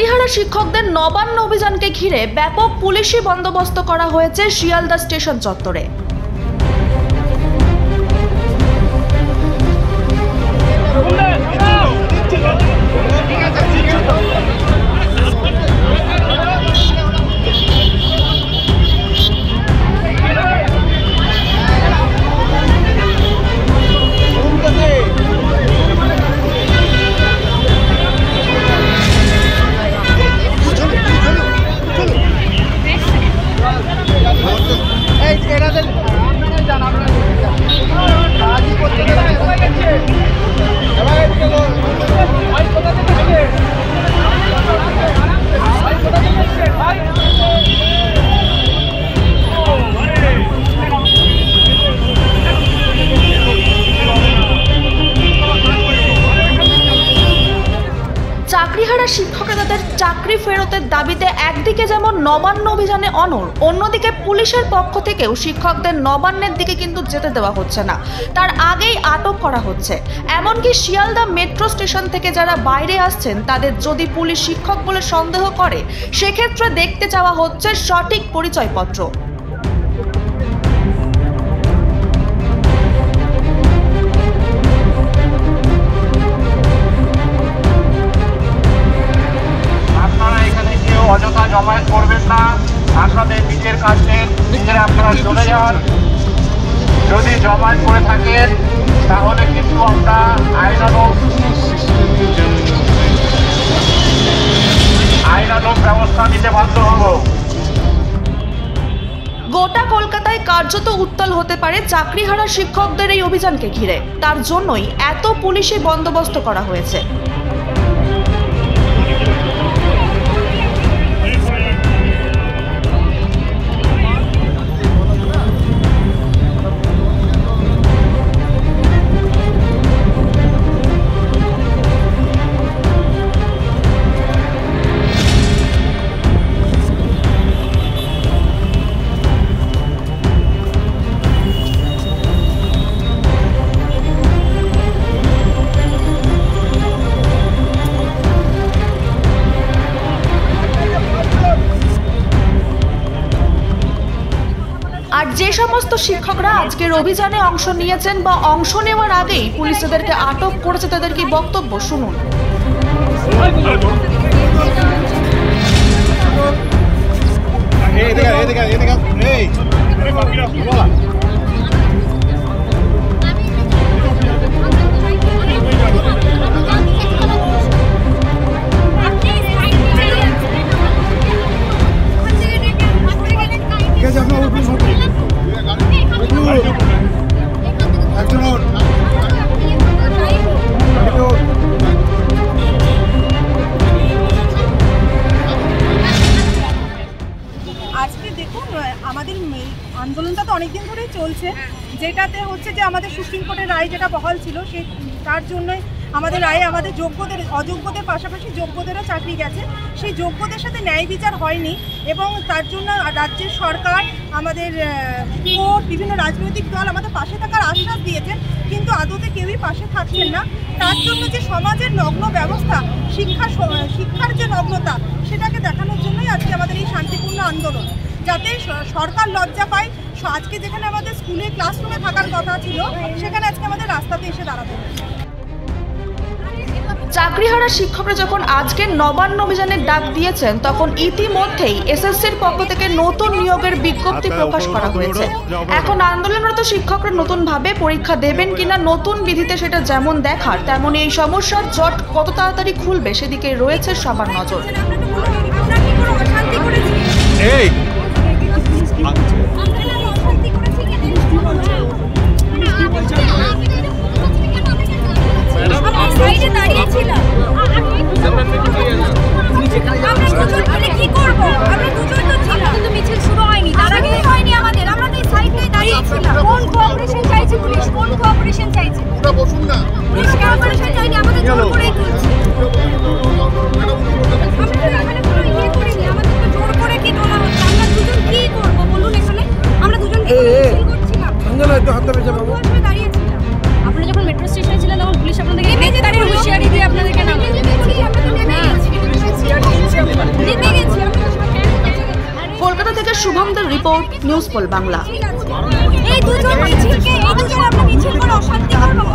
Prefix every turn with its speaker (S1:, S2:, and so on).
S1: চাকরিহারা শিক্ষকদের নবান্ন অভিযানকে ঘিরে ব্যাপক পুলিশি বন্দোবস্ত করা হয়েছে শিয়ালদা স্টেশন চত্বরে। চাকরিহারা শিক্ষকরা তাদের চাকরি ফেরতের দাবিতে একদিকে যেমন নবান্ন অভিযানে অনড়, অন্যদিকে পুলিশের পক্ষ থেকেও শিক্ষকদের নবান্নের দিকে কিন্তু যেতে দেওয়া হচ্ছে না, তার আগেই আটক করা হচ্ছে। এমনকি শিয়ালদা মেট্রো স্টেশন থেকে যারা বাইরে আসছেন তাদের যদি পুলিশ শিক্ষক বলে সন্দেহ করে সেক্ষেত্রে দেখতে চাওয়া হচ্ছে সঠিক পরিচয়পত্র।
S2: অযথা জমায়েত করবেন না, আপনাদের নিজের কাছে নিজেরা আপনারা চলে যান। যদি জমায়েত করে থাকেন তাহলে কিন্তু আমরা আইনানুগ ব্যবস্থা নিতে বাধ্য হব।
S1: গোটা কলকাতায় কার্যত উত্তাল হতে পারে চাকরিহারা শিক্ষকদের এই অভিযানকে ঘিরে, তার জন্যই এত পুলিশি বন্দোবস্ত করা হয়েছে। আর যে সমস্ত শিক্ষকরা আজকের অভিযানে অংশ নিয়েছেন বা অংশ নেওয়ার আগেই পুলিশ তাদেরকে আটক করেছে, তাদের কি বক্তব্য শুনুন।
S3: আজকে দেখুন আমাদের আন্দোলনটা তো অনেকদিন ধরেই চলছে, যেটাতে হচ্ছে যে আমাদের সুপ্রিম কোর্টের রায় যেটা বহাল ছিল সেই তার জন্যই আমাদের রায়ে আমাদের অযোগ্যদের পাশাপাশি যোগ্যদেরও চাকরি গেছে। সেই যোগ্যদের সাথে ন্যায় বিচার হয়নি এবং তার জন্য রাজ্যের সরকার, আমাদের কোর্ট, বিভিন্ন রাজনৈতিক দল আমাদের পাশে থাকার আশ্বাস দিয়েছেন, কিন্তু আদতে কেউই পাশে থাকছেন না। তার জন্য যে সমাজের নগ্ন ব্যবস্থা, শিক্ষার যে নগ্নতা, সেটাকে দেখানোর জন্যই আজকে আমাদের এই শান্তিপূর্ণ আন্দোলন, যাতে সরকার লজ্জা পায়। আজকে যেখানে আমাদের স্কুলে ক্লাসরুমে থাকার কথা ছিল সেখানে আজকে আমাদের রাস্তাতে এসে দাঁড়াতে হচ্ছে।
S1: চাকরিহারা শিক্ষকরা যখন আজকের নবান্ন অভিযানের ডাক দিয়েছেন তখন ইতিমধ্যেই এসএসসির পক্ষ থেকে নতুন নিয়োগের বিজ্ঞপ্তি প্রকাশ করা হয়েছে। এখন আন্দোলনরত শিক্ষকরা নতুনভাবে পরীক্ষা দেবেন কিনা নতুন বিধিতে সেটা যেমন দেখার, তেমনি এই সমস্যার জট কত তাড়াতাড়ি খুলবে সেদিকে রয়েছে সবার নজর।
S4: আপনি যখন মেট্রো স্টেশনে ছিলেন তখন পুলিশ আপনাদেরকে হুঁশিয়ারি দিয়ে আপনাদেরকে
S1: শুভমদের রিপোর্ট, নিউজ পোল বাংলা।
S4: এই দুজন মিছিল করে অশান্তি করবো।